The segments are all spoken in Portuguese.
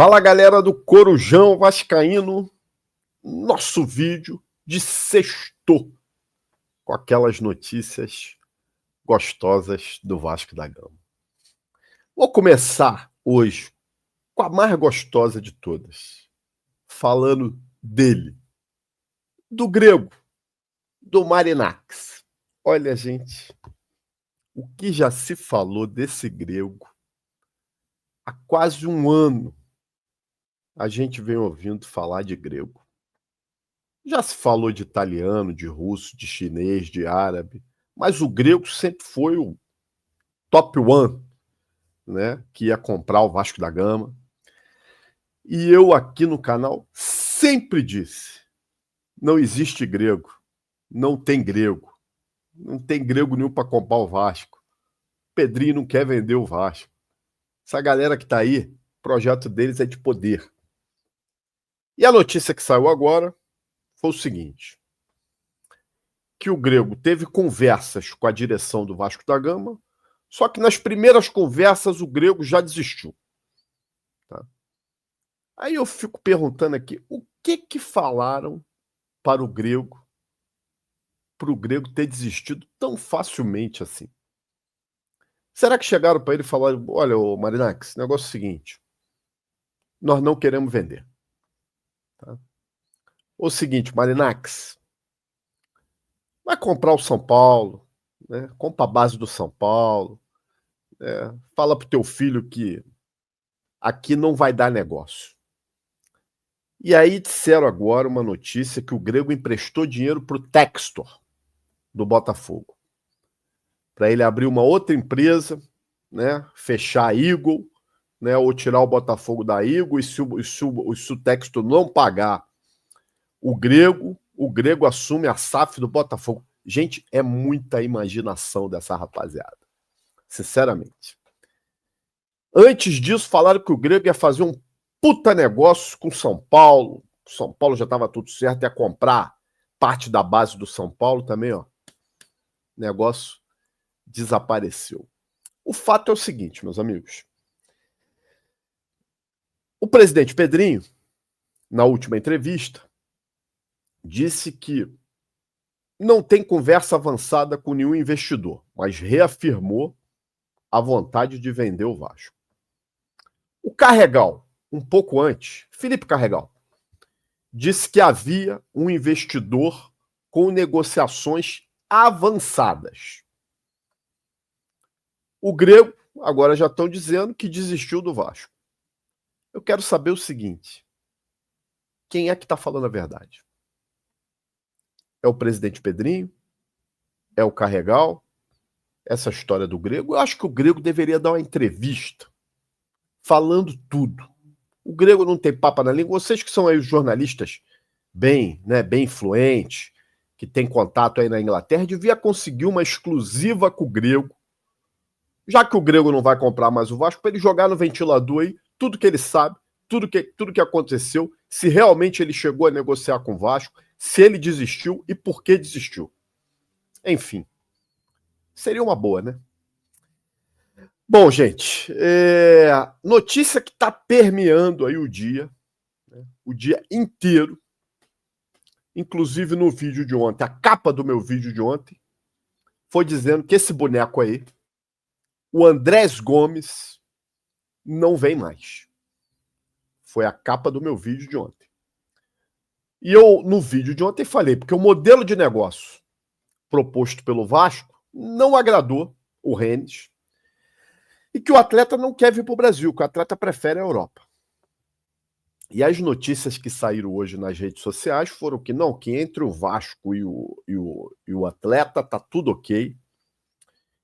Fala, galera do Corujão Vascaíno, nosso vídeo de sexto, com aquelas notícias gostosas do Vasco da Gama. Vou começar hoje com a mais gostosa de todas, falando dele, do grego, do Marinakis. Olha, gente, o que já se falou desse grego há quase um ano. A gente vem ouvindo falar de grego. Já se falou de italiano, de russo, de chinês, de árabe, mas o grego sempre foi o top one, né, que ia comprar o Vasco da Gama. E eu aqui no canal sempre disse, não existe grego, não tem grego nenhum para comprar o Vasco. Pedrinho não quer vender o Vasco. Essa galera que está aí, o projeto deles é de poder. E a notícia que saiu agora foi o seguinte, que o grego teve conversas com a direção do Vasco da Gama, só que nas primeiras conversas o grego já desistiu. Tá? Aí eu fico perguntando aqui, o que falaram para o grego ter desistido tão facilmente assim? Será que chegaram para ele e falaram, olha, Marinakis, o negócio é o seguinte, nós não queremos vender. Tá? O seguinte, Marinakis, vai comprar o São Paulo, né? Compra a base do São Paulo, fala pro teu filho que aqui não vai dar negócio. E aí disseram agora uma notícia que o grego emprestou dinheiro para o Textor, do Botafogo, para ele abrir uma outra empresa, né, fechar a Eagle, né, ou tirar o Botafogo da Eagle, e se o Textor não pagar o grego assume a SAF do Botafogo. Gente, é muita imaginação dessa rapaziada, sinceramente. Antes disso, falaram que o grego ia fazer um puta negócio com São Paulo. São Paulo já estava tudo certo, ia comprar parte da base do São Paulo também, ó. O negócio desapareceu. O fato é o seguinte, meus amigos. O presidente Pedrinho, na última entrevista, disse que não tem conversa avançada com nenhum investidor, mas reafirmou a vontade de vender o Vasco. O Carregal, um pouco antes, Felipe Carregal, disse que havia um investidor com negociações avançadas. O grego, agora já estão dizendo que desistiu do Vasco. Eu quero saber o seguinte, quem é que está falando a verdade? É o presidente Pedrinho? É o Carregal? Essa história do grego? Eu acho que o grego deveria dar uma entrevista falando tudo. O grego não tem papa na língua. Vocês que são aí os jornalistas bem influentes, que tem contato aí na Inglaterra, devia conseguir uma exclusiva com o grego, já que o grego não vai comprar mais o Vasco, para ele jogar no ventilador aí tudo que ele sabe, tudo que aconteceu, se realmente ele chegou a negociar com o Vasco, se ele desistiu e por que desistiu. Enfim, seria uma boa, né? Bom, gente, notícia que está permeando aí o dia inteiro, inclusive no vídeo de ontem, a capa do meu vídeo de ontem, foi dizendo que esse boneco aí, o Andrés Gomes, não vem mais. Foi a capa do meu vídeo de ontem. E eu, no vídeo de ontem, falei, porque o modelo de negócio proposto pelo Vasco não agradou o Rennes, e que o atleta não quer vir para o Brasil, que o atleta prefere a Europa. E as notícias que saíram hoje nas redes sociais foram que não, que entre o Vasco e o atleta tá tudo ok,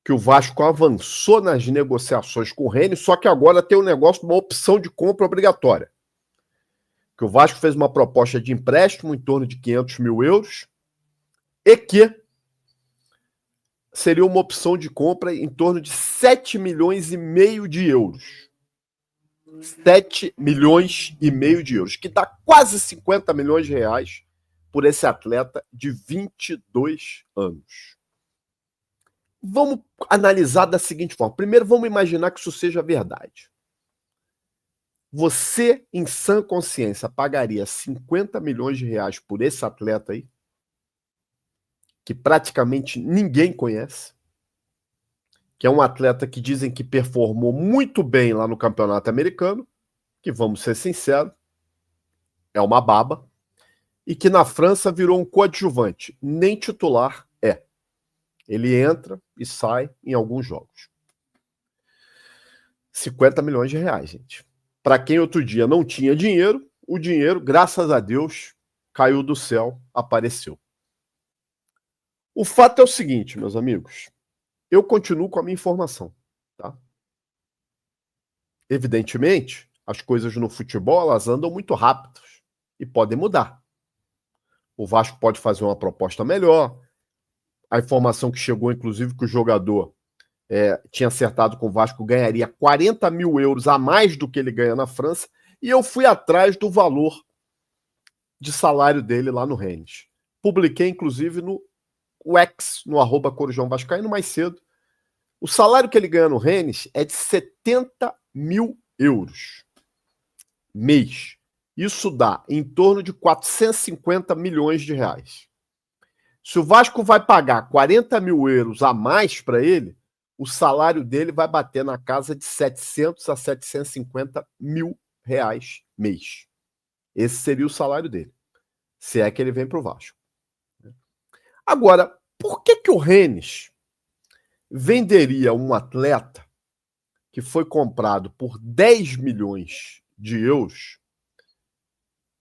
que o Vasco avançou nas negociações com o Rennes, só que agora tem um negócio de uma opção de compra obrigatória. Que o Vasco fez uma proposta de empréstimo em torno de 500 mil euros e que seria uma opção de compra em torno de 7 milhões e meio de euros. 7 milhões e meio de euros, que dá quase 50 milhões de reais por esse atleta de 22 anos. Vamos analisar da seguinte forma. Primeiro, vamos imaginar que isso seja verdade. Você, em sã consciência, pagaria 50 milhões de reais por esse atleta aí? Que praticamente ninguém conhece? Que é um atleta que dizem que performou muito bem lá no campeonato americano, que, vamos ser sinceros, é uma baba, e que na França virou um coadjuvante, nem titular é. Ele entra e sai em alguns jogos. 50 milhões de reais, gente. Para quem outro dia não tinha dinheiro, o dinheiro, graças a Deus, caiu do céu, apareceu. O fato é o seguinte, meus amigos, eu continuo com a minha informação, tá? Evidentemente, as coisas no futebol, elas andam muito rápidas e podem mudar. O Vasco pode fazer uma proposta melhor. A informação que chegou, inclusive, que o jogador tinha acertado com o Vasco, ganharia 40 mil euros a mais do que ele ganha na França, e eu fui atrás do valor de salário dele lá no Rennes. Publiquei, inclusive, no X, no @corujãovascaíno mais cedo. O salário que ele ganha no Rennes é de 70 mil euros mês. Isso dá em torno de 450 milhões de reais. Se o Vasco vai pagar 40 mil euros a mais para ele, o salário dele vai bater na casa de 700 a 750 mil reais mês. Esse seria o salário dele, se é que ele vem para o Vasco. Agora, por que o Rennes venderia um atleta que foi comprado por 10 milhões de euros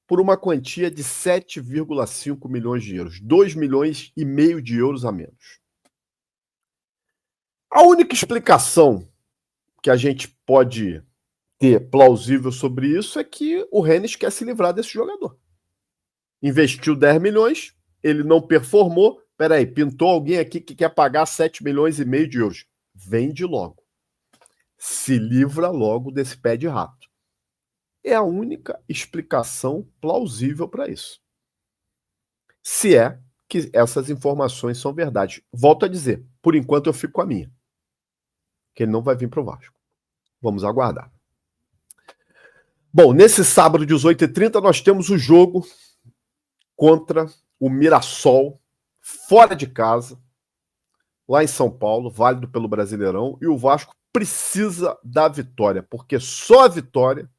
por uma quantia de 7,5 milhões de euros, 2 milhões e meio de euros a menos? A única explicação que a gente pode ter plausível sobre isso é que o Rennes quer se livrar desse jogador. Investiu 10 milhões, ele não performou. Peraí, pintou alguém aqui que quer pagar 7 milhões e meio de euros. Vende logo. Se livra logo desse pé de rato. É a única explicação plausível para isso. Se é que essas informações são verdade. Volto a dizer, por enquanto eu fico com a minha. Que ele não vai vir para o Vasco. Vamos aguardar. Bom, nesse sábado, 18h30, nós temos o jogo contra o Mirassol, fora de casa, lá em São Paulo, válido pelo Brasileirão, e o Vasco precisa da vitória, porque só a vitória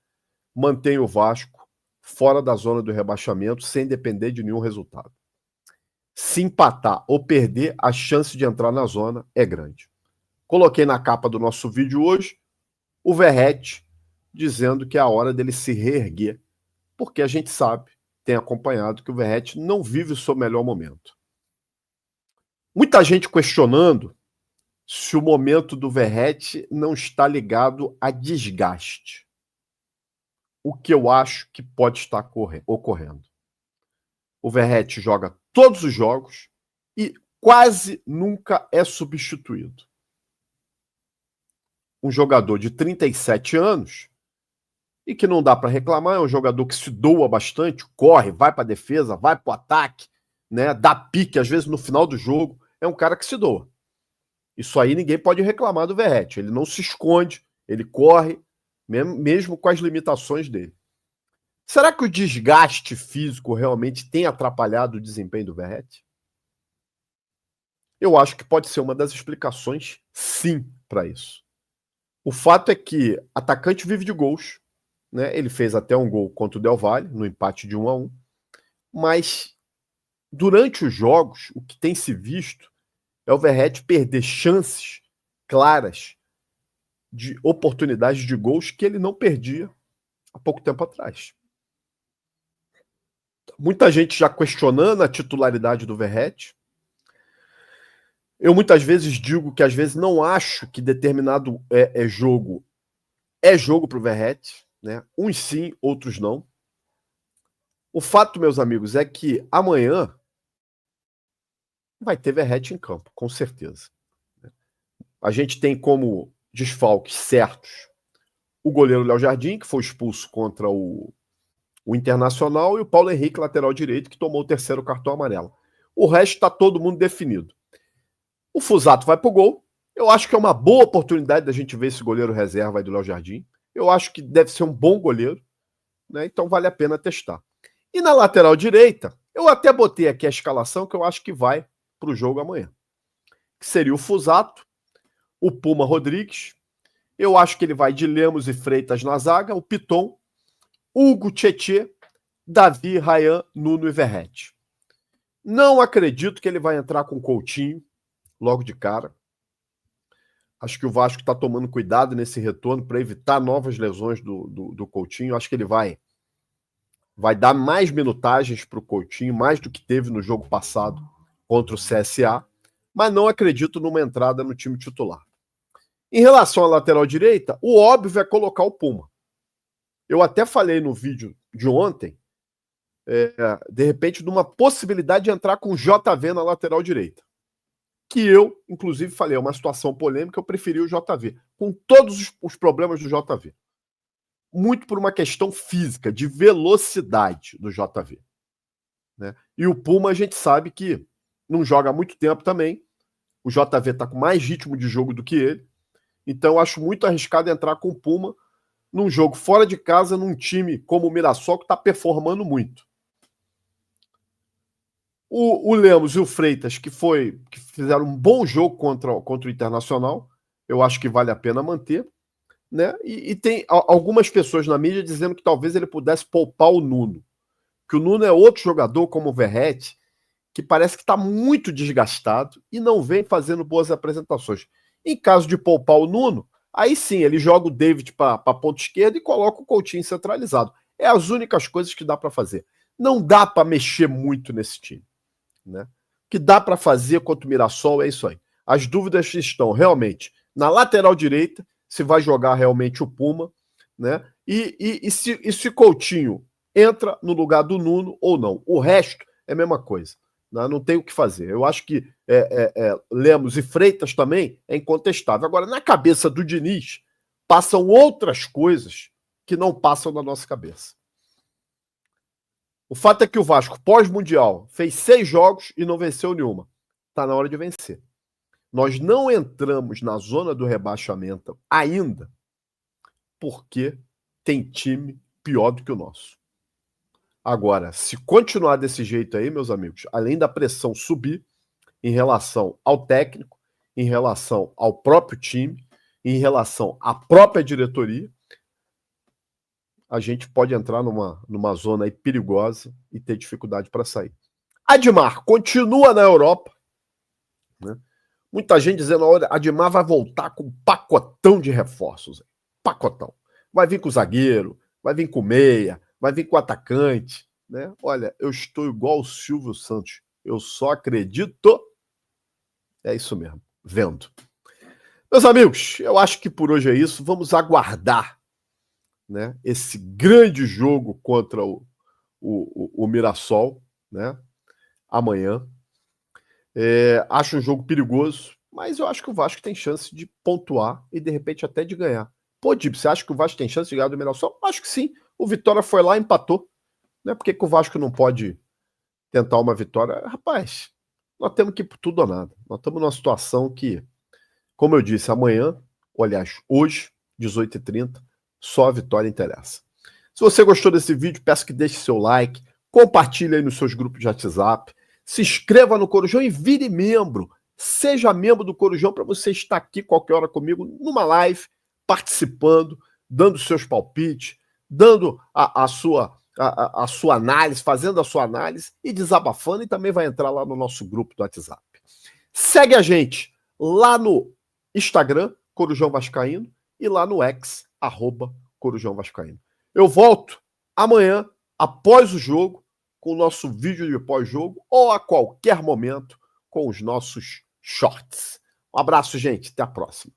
mantém o Vasco fora da zona do rebaixamento, sem depender de nenhum resultado. Se empatar ou perder, a chance de entrar na zona é grande. Coloquei na capa do nosso vídeo hoje o Verratti dizendo que é a hora dele se reerguer, porque a gente sabe, tem acompanhado, que o Verratti não vive o seu melhor momento. Muita gente questionando se o momento do Verratti não está ligado a desgaste. O que eu acho que pode estar ocorrendo. O Verratti joga todos os jogos e quase nunca é substituído. Um jogador de 37 anos e que não dá para reclamar, é um jogador que se doa bastante, corre, vai para a defesa, vai para o ataque, né, dá pique, às vezes no final do jogo, é um cara que se doa. Isso aí ninguém pode reclamar do Verratti, ele não se esconde, ele corre, mesmo com as limitações dele. Será que o desgaste físico realmente tem atrapalhado o desempenho do Verratti? Eu acho que pode ser uma das explicações, sim, para isso. O fato é que atacante vive de gols, né? Ele fez até um gol contra o Del Valle, no empate de 1-1, mas durante os jogos, o que tem se visto é o Verratti perder chances claras de oportunidades de gols que ele não perdia há pouco tempo atrás. Muita gente já questionando a titularidade do Verratti. Eu muitas vezes digo que às vezes não acho que determinado jogo é jogo para o Verratti, né? Uns sim, outros não. O fato, meus amigos, é que amanhã vai ter Verratti em campo, com certeza. A gente tem como desfalques certos o goleiro Léo Jardim, que foi expulso contra o Internacional, e o Paulo Henrique, lateral direito, que tomou o terceiro cartão amarelo. O resto está todo mundo definido. O Fusato vai pro gol. Eu acho que é uma boa oportunidade da gente ver esse goleiro reserva aí do Léo Jardim. Eu acho que deve ser um bom goleiro, né? Então vale a pena testar. E na lateral direita, eu até botei aqui a escalação que eu acho que vai para o jogo amanhã. Que seria o Fusato, o Puma Rodrigues, eu acho que ele vai de Lemos e Freitas na zaga, o Piton, Hugo, Tietê, Davi, Ryan, Nuno e Verratti. Não acredito que ele vai entrar com Coutinho logo de cara. Acho que o Vasco está tomando cuidado nesse retorno para evitar novas lesões do Coutinho. Acho que ele vai dar mais minutagens para o Coutinho, mais do que teve no jogo passado contra o CSA, mas não acredito numa entrada no time titular. Em relação à lateral direita, o óbvio é colocar o Puma. Eu até falei no vídeo de ontem, de repente, de uma possibilidade de entrar com o JV na lateral direita. Que eu, inclusive, falei, é uma situação polêmica, eu preferi o JV, com todos os problemas do JV. Muito por uma questão física, de velocidade do JV. Né? E o Puma, a gente sabe que não joga há muito tempo também. O JV está com mais ritmo de jogo do que ele. Então, eu acho muito arriscado entrar com o Puma num jogo fora de casa, num time como o Mirassol, que está performando muito. O Lemos e o Freitas, que fizeram um bom jogo contra o Internacional, eu acho que vale a pena manter. Né? E tem algumas pessoas na mídia dizendo que talvez ele pudesse poupar o Nuno. Que o Nuno é outro jogador, como o Verratti, que parece que está muito desgastado e não vem fazendo boas apresentações. Em caso de poupar o Nuno, aí sim, ele joga o David para a ponta esquerda e coloca o Coutinho centralizado. É as únicas coisas que dá para fazer. Não dá para mexer muito nesse time. Né? O que dá para fazer contra o Mirassol é isso aí. As dúvidas estão realmente na lateral direita, se vai jogar realmente o Puma, né? E se Coutinho entra no lugar do Nuno ou não. O resto é a mesma coisa. Né? Não tem o que fazer. Eu acho que Lemos e Freitas também é incontestável. Agora, na cabeça do Diniz, passam outras coisas que não passam na nossa cabeça. O fato é que o Vasco, pós-mundial, fez 6 jogos e não venceu nenhuma. Está na hora de vencer. Nós não entramos na zona do rebaixamento ainda porque tem time pior do que o nosso. Agora, se continuar desse jeito aí, meus amigos, além da pressão subir em relação ao técnico, em relação ao próprio time, em relação à própria diretoria, a gente pode entrar numa zona aí perigosa e ter dificuldade para sair. Admar continua na Europa. Né? Muita gente dizendo, olha, Admar vai voltar com um pacotão de reforços. Pacotão. Vai vir com o zagueiro, vai vir com o meia, vai vir com o atacante. Né? Olha, eu estou igual o Silvio Santos. Eu só acredito. É isso mesmo, vendo. Meus amigos, eu acho que por hoje é isso. Vamos aguardar, né, esse grande jogo contra o Mirassol, né, amanhã. Acho um jogo perigoso, mas eu acho que o Vasco tem chance de pontuar e de repente até de ganhar. Pô, Dib, você acha que o Vasco tem chance de ganhar do Mirassol? Acho que sim. O Vitória foi lá e empatou. Né? Por que o Vasco não pode tentar uma vitória? Rapaz, nós temos que ir por tudo ou nada. Nós estamos numa situação que, como eu disse, amanhã, ou aliás, hoje, 18h30, só a vitória interessa. Se você gostou desse vídeo, peço que deixe seu like, compartilhe aí nos seus grupos de WhatsApp, se inscreva no Corujão e vire membro. Seja membro do Corujão para você estar aqui qualquer hora comigo, numa live, participando, dando seus palpites, dando a sua análise, fazendo a sua análise e desabafando, e também vai entrar lá no nosso grupo do WhatsApp. Segue a gente lá no Instagram, Corujão Vascaíno, e lá no X, @Corujão Vascaíno. Eu volto amanhã, após o jogo, com o nosso vídeo de pós-jogo, ou a qualquer momento, com os nossos shorts. Um abraço, gente. Até a próxima.